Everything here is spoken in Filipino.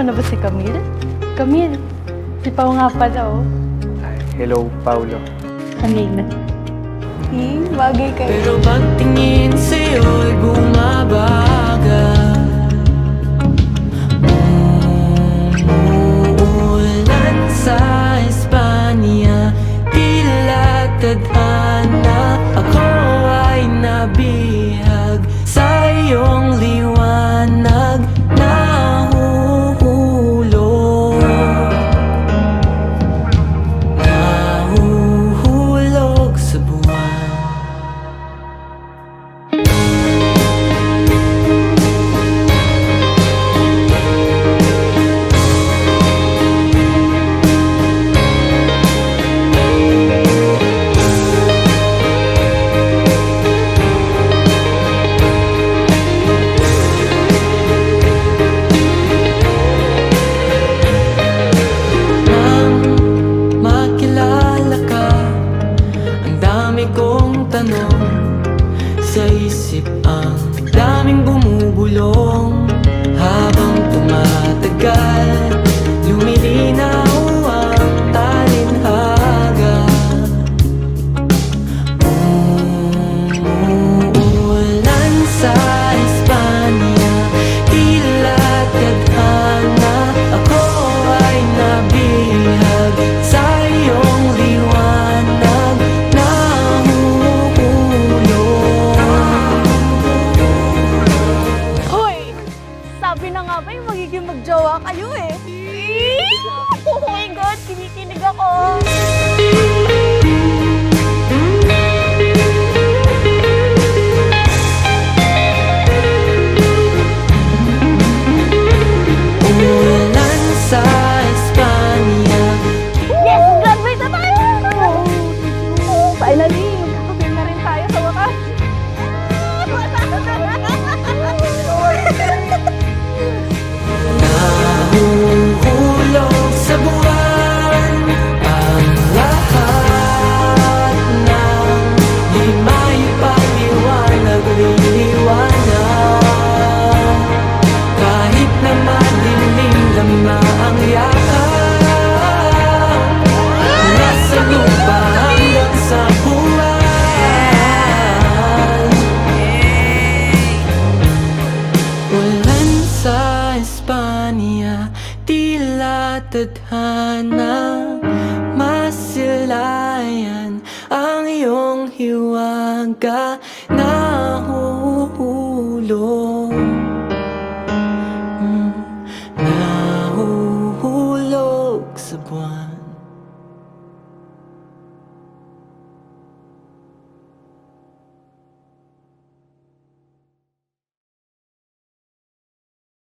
mo na ba si Camille? Camille, si Pao nga pala, oh. Hello, Paulo. Camille. Bagay kayo. Pero pagtingin sa'yo'y bumabagal. Umuulan sa Espanya, tila tadhana. Ako ay nabihag sa iyong liwanag. Nahuhulog sa buwan. Sa isip ang daming bumubulong. Habang tumatagal, lumilinaw ang talinhaga. Umuulan sa Espanya, tila tadhana. Ako ay nabihag sa iyong liwanag. Sabi na nga ba yung magiging magjowa kayo eh. Oh my God, kinikinig ako. Umulan sa Espanya. Yes! Graduate na tayo! Finally, magkakapil na rin tayo sa wakas. Nahuhulog sa buwan ang lahat ng di maipaliwanag, liliwanag. Kahit na madilim na ang yakap, nasa lupa hanggang sa buwan. Ulan sa Espanya, tila tadhana. Masilayan ang iyong hiwaga.